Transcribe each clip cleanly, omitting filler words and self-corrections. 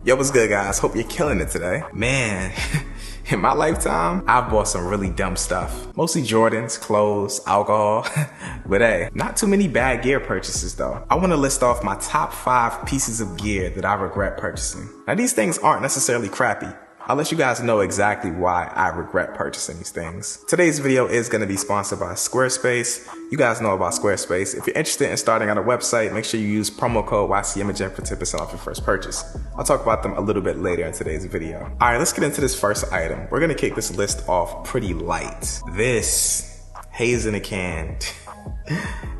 Yo, what's good, guys? Hope you're killing it today. Man, in my lifetime, I've bought some really dumb stuff. Mostly Jordans, clothes, alcohol. But hey, not too many bad gear purchases though. I want to list off my top 5 pieces of gear that I regret purchasing. Now, these things aren't necessarily crappy. I'll let you guys know exactly why I regret purchasing these things. Today's video is going to be sponsored by Squarespace. You guys know about Squarespace. If you're interested in starting on a website, make sure you use promo code YCImaging for 10% off your first purchase. I'll talk about them a little bit later in today's video. All right, let's get into this first item. We're going to kick this list off pretty light. This haze in a can.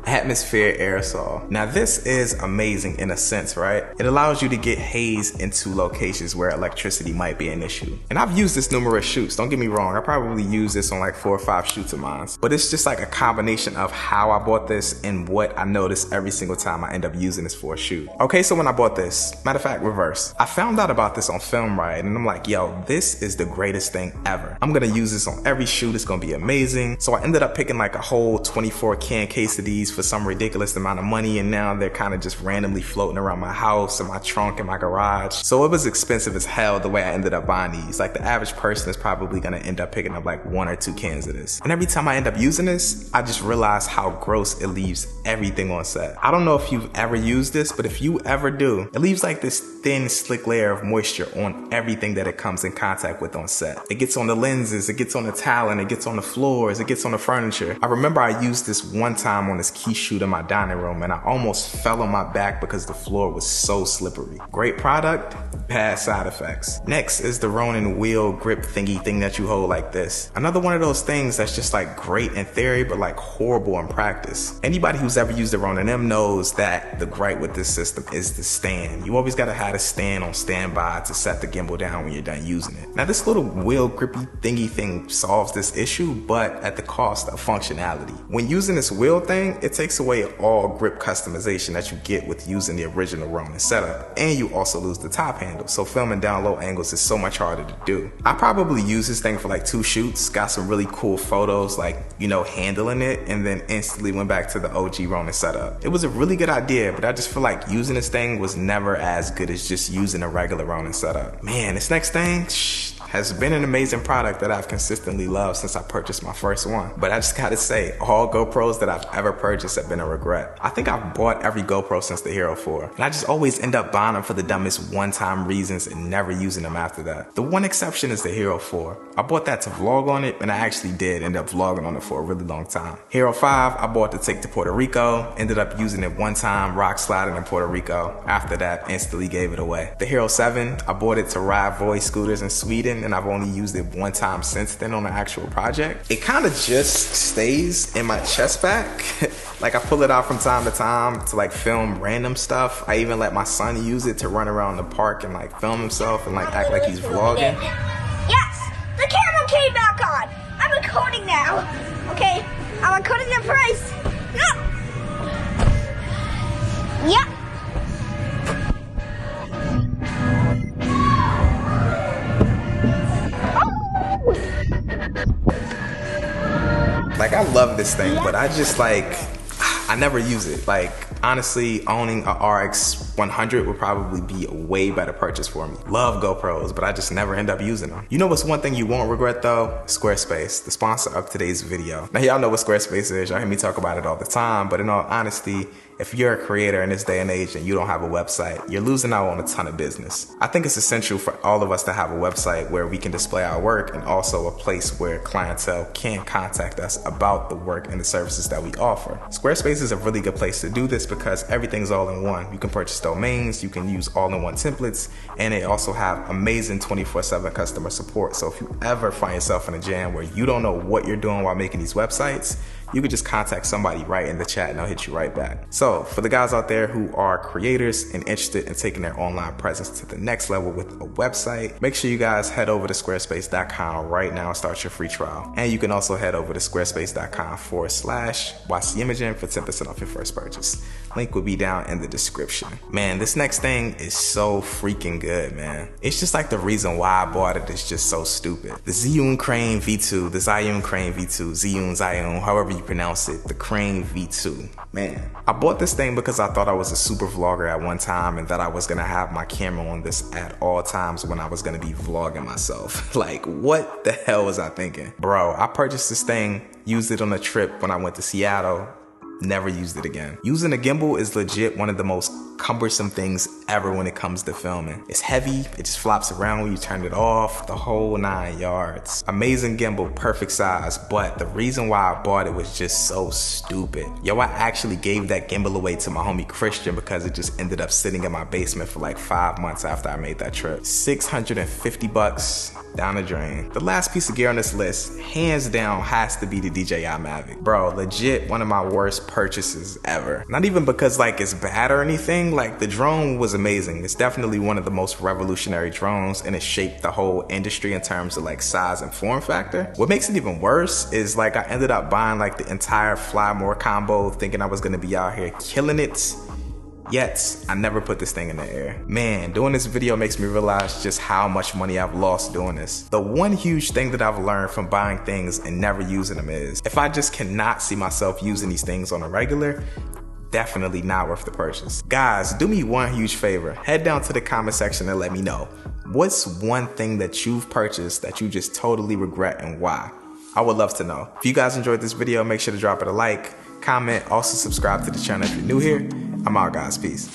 Atmosphere aerosol. Now this is amazing in a sense, right? It allows you to get haze into locations where electricity might be an issue. And I've used this numerous shoots, don't get me wrong. I probably use this on like 4 or 5 shoots of mine. But it's just like a combination of how I bought this and what I notice every single time I end up using this for a shoot. Okay, so when I bought this, matter of fact, reverse. I found out about this on Film and I'm like, yo, this is the greatest thing ever. I'm gonna use this on every shoot, it's gonna be amazing. So I ended up picking like a whole 24 can case of these for some ridiculous amount of money, and now they're kind of just randomly floating around my house and my trunk and my garage. So it was expensive as hell the way I ended up buying these. Like the average person is probably gonna end up picking up like 1 or 2 cans of this. And every time I end up using this, I just realize how gross it leaves everything on set. I don't know if you've ever used this, but if you ever do, it leaves like this thin, slick layer of moisture on everything that it comes in contact with on set. It gets on the lenses, it gets on the talent, it gets on the floors, it gets on the furniture. I remember I used this one time on this key shoot in my dining room and I almost fell on my back because the floor was so slippery. Great product, bad side effects. Next is the Ronin wheel grip thingy thing that you hold like this. Another one of those things that's just like great in theory but like horrible in practice. Anybody who's ever used the Ronin M knows that the gripe with this system is the stand. You always gotta have a stand on standby to set the gimbal down when you're done using it. Now this little wheel grippy thingy thing solves this issue, but at the cost of functionality. When using this wheel thing, it takes away all grip customization that you get with using the original Ronin setup, and you also lose the top handle, so filming down low angles is so much harder to do. I probably used this thing for like 2 shoots, got some really cool photos like, you know, handling it, and then instantly went back to the OG Ronin setup. It was a really good idea, but I just feel like using this thing was never as good as just using a regular Ronin setup. Man, this next thing, has been an amazing product that I've consistently loved since I purchased my first one. But I just gotta say, all GoPros that I've ever purchased have been a regret. I think I've bought every GoPro since the Hero 4, and I just always end up buying them for the dumbest one-time reasons and never using them after that. The one exception is the Hero 4. I bought that to vlog on it, and I actually did end up vlogging on it for a really long time. Hero 5, I bought to take to Puerto Rico, ended up using it one time, rock sliding in Puerto Rico. After that, instantly gave it away. The Hero 7, I bought it to ride Voice scooters in Sweden, and I've only used it one time since then on an actual project. It kind of just stays in my chest bag. Like I pull it out from time to like film random stuff. I even let my son use it to run around the park and like film himself and like act like he's vlogging. Yes, the camera came back on. I'm recording now. Okay, I'm recording the price. Yep. Like I love this thing, but I just like, I never use it. Like honestly, owning a RX 100 would probably be a way better purchase for me. Love GoPros, but I just never end up using them. You know what's one thing you won't regret though? Squarespace, the sponsor of today's video. Now y'all know what Squarespace is, y'all hear me talk about it all the time, but in all honesty, if you're a creator in this day and age and you don't have a website, you're losing out on a ton of business. I think it's essential for all of us to have a website where we can display our work and also a place where clientele can contact us about the work and the services that we offer. Squarespace is a really good place to do this because everything's all in one. You can purchase domains, you can use all-in-one templates, and they also have amazing 24/7 customer support. So if you ever find yourself in a jam where you don't know what you're doing while making these websites, you could just contact somebody right in the chat and they'll hit you right back. So for the guys out there who are creators and interested in taking their online presence to the next level with a website, make sure you guys head over to squarespace.com right now and start your free trial. And you can also head over to squarespace.com/YCImaging for 10% off your first purchase. Link will be down in the description. Man, this next thing is so freaking good, man. It's just like the reason why I bought it is just so stupid. The Zhiyun Crane V2, Zhiyun, however you pronounce it, the Crane V2. Man, I bought this thing because I thought I was a super vlogger at one time and that I was gonna have my camera on this at all times when I was gonna be vlogging myself. Like, what the hell was I thinking? Bro, I purchased this thing, used it on a trip when I went to Seattle, never used it again. Using a gimbal is legit one of the most cumbersome things ever when it comes to filming. It's heavy, it just flops around when you turn it off, the whole 9 yards. Amazing gimbal, perfect size, but the reason why I bought it was just so stupid. Yo, I actually gave that gimbal away to my homie Christian because it just ended up sitting in my basement for like 5 months after I made that trip. 650 bucks down the drain. The last piece of gear on this list, hands down, has to be the YCImaging. Bro, legit one of my worst purchases ever. Not even because like it's bad or anything, like the drone was amazing. It's definitely one of the most revolutionary drones and it shaped the whole industry in terms of like size and form factor. What makes it even worse is like I ended up buying like the entire Fly More combo thinking I was gonna be out here killing it. Yet, I never put this thing in the air. Man, doing this video makes me realize just how much money I've lost doing this. The one huge thing that I've learned from buying things and never using them is, if I just cannot see myself using these things on a regular, definitely not worth the purchase. Guys, do me one huge favor. Head down to the comment section and let me know. What's one thing that you've purchased that you just totally regret and why? I would love to know. If you guys enjoyed this video, make sure to drop it a like, comment, also subscribe to the channel if you're new here. I'm out, guys. Peace.